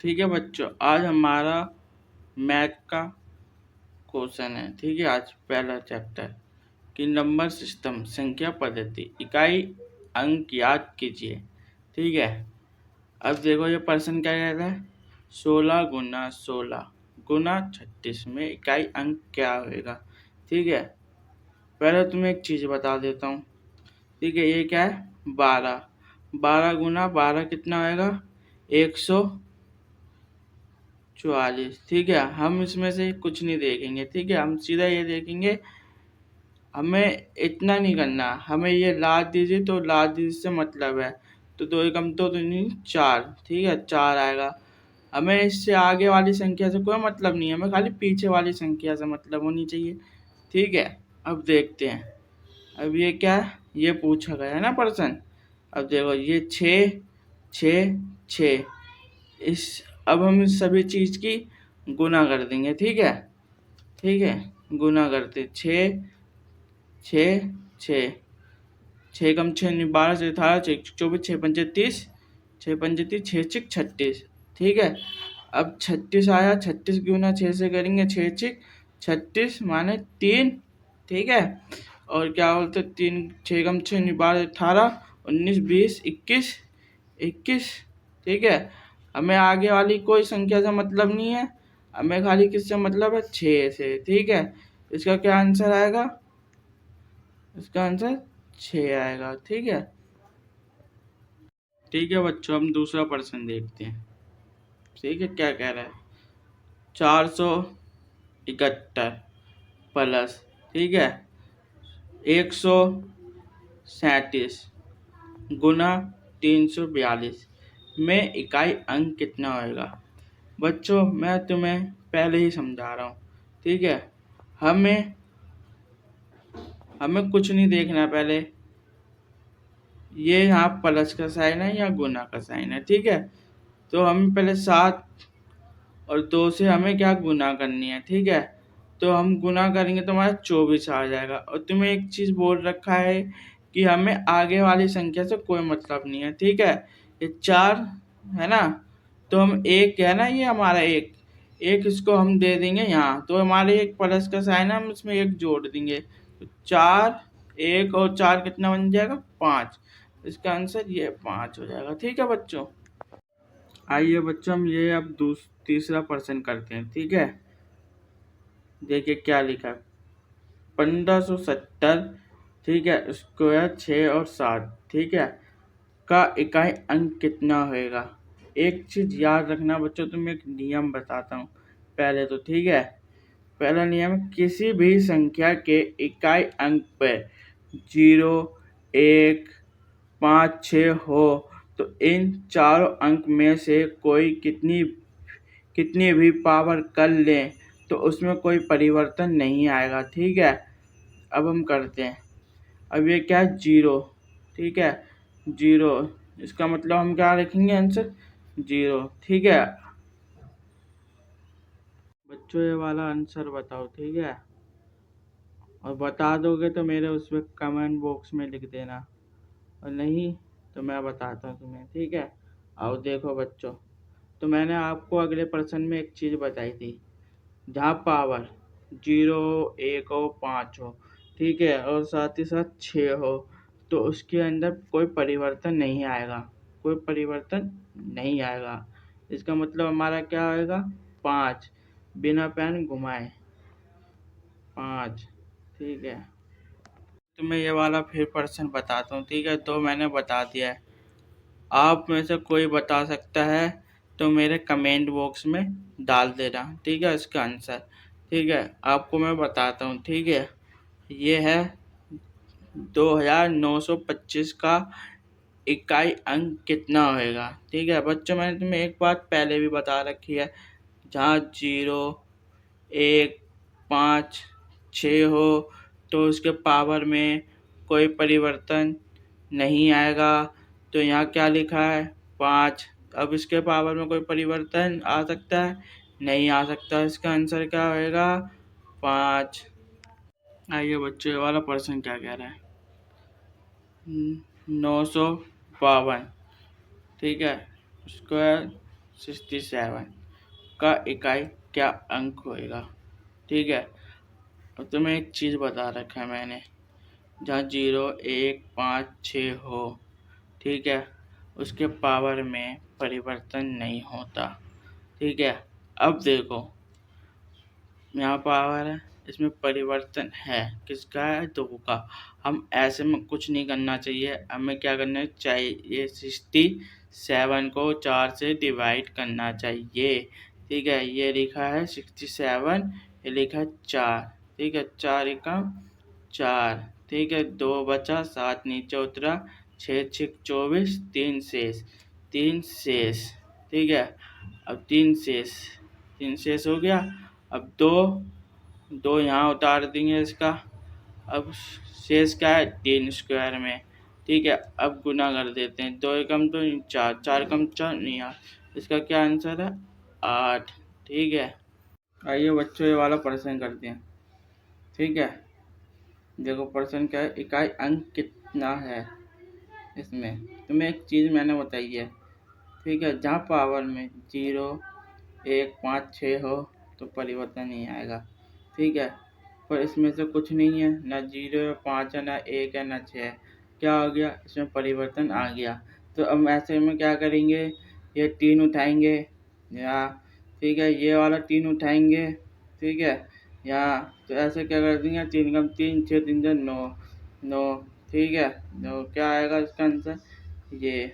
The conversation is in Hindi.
ठीक है बच्चों, आज हमारा मैथ का क्वेश्चन है। ठीक है, आज पहला चैप्टर कि नंबर सिस्टम संख्या पद्धति इकाई अंक याद कीजिए। ठीक है, अब देखो ये प्रश्न क्या कह रहा है। 16 × 16 × 36 में इकाई अंक क्या होगा। ठीक है, पहले तुम्हें एक चीज बता देता हूँ। ठीक है, ये क्या है 12। 12 × 12 कितना होएगा 144। ठीक है, हम इसमें से कुछ नहीं देखेंगे। ठीक है, हम सीधा ये देखेंगे, हमें इतना नहीं करना, हमें ये लाद दीजिए तो लाद दीजिए से मतलब है। तो 2 एकम तो नहीं 4। ठीक है, 4 आएगा। हमें इससे आगे वाली संख्या से कोई मतलब नहीं है, हमें खाली पीछे वाली संख्या से मतलब होनी चाहिए। ठीक है, अब देखते हैं। अब ये क्या है, ये पूछा गया है ना प्रश्न। अब देखो ये 6 6 6, इस अब हम इस सभी चीज की गुना कर देंगे। ठीक है, ठीक है, गुना करते 6 6 6, 6 कम 6 12 से 18 24 6 पंजे 30, 6 पंजे 30 6 6 36। ठीक है, अब 36 आया, 36 गुना 6 से करेंगे 6 6 36 माने 3। ठीक है, और क्या बोलते 3 6 कम 6 12 18 19 20 21 21। ठीक है, हमें आगे वाली कोई संख्या से मतलब नहीं है, हमें खाली किससे मतलब है 6 से। ठीक है, इसका क्या आंसर आएगा, इसका आंसर 6 आएगा। ठीक है, ठीक है बच्चों, हम दूसरा प्रश्न देखते हैं। ठीक है, क्या कह रहा है 471 प्लस, ठीक है 137 गुना 342 में इकाई अंक कितना होएगा। बच्चों मैं तुम्हें पहले ही समझा रहा हूँ। ठीक है, हमें कुछ नहीं देखना, पहले ये यहाँ प्लस का साइन है या गुना का साइन है। ठीक है, तो हम पहले 7 और 2 से हमें क्या गुना करनी है। ठीक है, तो हम गुना करेंगे तो हमारा 24 आ जाएगा। और तुम्हें एक चीज बोल रखा है कि हमें आगे वाली संख्या से कोई मतलब नहीं है। ठीक है, ये 4 है ना, तो हम एक है ना, ये हमारा एक एक इसको हम दे देंगे यहाँ, तो हमारे एक प्लस का साइन है, हम इसमें एक जोड़ देंगे तो 4 1 और 4 कितना बन जाएगा 5। इसका आंसर ये 5 हो जाएगा। ठीक है बच्चों, आइए बच्चों हम ये अब तीसरा प्रश्न करते हैं। ठीक है, देखिए क्या लिखा है 1570। ठीक है, स्क्वायर 6 और 7, ठीक है, का इकाई अंक कितना होएगा। एक चीज याद रखना बच्चों, तुम्हें एक नियम बताता हूँ पहले तो। ठीक है, पहला नियम, किसी भी संख्या के इकाई अंक पे 0 1 5 6 हो तो इन चारों अंक में से कोई कितनी भी पावर कर लें तो उसमें कोई परिवर्तन नहीं आएगा। ठीक है, अब हम करते हैं। अब ये क्या है 0। ठीक है, 0, इसका मतलब हम क्या लिखेंगे आंसर 0। ठीक है बच्चों, ये वाला आंसर बताओ। ठीक है, और बता दोगे तो मेरे उसमें कमेंट बॉक्स में लिख देना, और नहीं तो मैं बताता हूँ तुम्हें। ठीक है, आओ देखो बच्चों, तो मैंने आपको अगले प्रश्न में एक चीज़ बताई थी, जहाँ पावर 0 1 हो 5 हो, ठीक है, और साथ ही साथ 6 हो, तो उसके अंदर कोई परिवर्तन नहीं आएगा, कोई परिवर्तन नहीं आएगा। इसका मतलब हमारा क्या आएगा 5, बिना पेन घुमाए 5। ठीक है, तो मैं ये वाला फिर प्रश्न बताता हूँ। ठीक है, तो मैंने बता दिया है, आप में से कोई बता सकता है तो मेरे कमेंट बॉक्स में डाल देना। ठीक है, इसका आंसर। ठीक है, आपको मैं बताता हूँ। ठीक है, ये है 2925 का इकाई अंक कितना होएगा। ठीक है बच्चों, मैंने तुम्हें एक बात पहले भी बता रखी है, जहाँ 0 1 5 6 हो तो उसके पावर में कोई परिवर्तन नहीं आएगा। तो यहाँ क्या लिखा है 5, अब इसके पावर में कोई परिवर्तन आ सकता है, नहीं आ सकता। इसका आंसर क्या होएगा 5। आइए बच्चों, ये वाला प्रश्न क्या कह रहा है 952। ठीक है, स्क्वायर 67 का इकाई क्या अंक होएगा। ठीक है, अब तुम्हें एक चीज़ बता रखा है मैंने, जहाँ 0 1 5 6 हो, ठीक है, उसके पावर में परिवर्तन नहीं होता। ठीक है, अब देखो यहाँ पावर है, इसमें परिवर्तन है, किसका है, 2 का। हम ऐसे में कुछ नहीं करना चाहिए, हमें क्या करना चाहिए, 67 को 4 से डिवाइड करना चाहिए। ठीक है, ये लिखा है 67, ये लिखा है 4। ठीक है, 4 एकम 4। ठीक है, 2 बचा, 7 नीचे उतरा, 6 6 24, 3 शेष, 3 शेष। ठीक है, अब 3 शेष, 3 शेष हो गया। अब 2 यहाँ उतार देंगे इसका। अब शेष क्या है, 3 स्क्वायर में। ठीक है, अब गुना कर देते हैं, 2 एकम 2, 4, 4 एकम 4 नहीं यार, इसका क्या आंसर है, 8। ठीक है, आइए बच्चों ये वाला प्रश्न करते हैं। ठीक है, देखो प्रश्न क्या है, इकाई अंक कितना है इसमें। तुम्हें एक चीज़ मैंने बताई है, ठीक है, जहाँ पावर में 0 1 5 6 हो तो परिवर्तन नहीं आएगा। ठीक है, पर इसमें से कुछ नहीं है, ना 0 है, 5 है, ना 1 है, ना 6 है। क्या हो गया, इसमें परिवर्तन आ गया। तो अब ऐसे में क्या करेंगे, ये 3 उठाएंगे या, ठीक है, ये वाला 3 उठाएंगे। ठीक है, यहाँ तो ऐसे क्या कर देंगे, 3 कम 3 6 3 9 9। ठीक है, तो क्या आएगा इसका आंसर, ये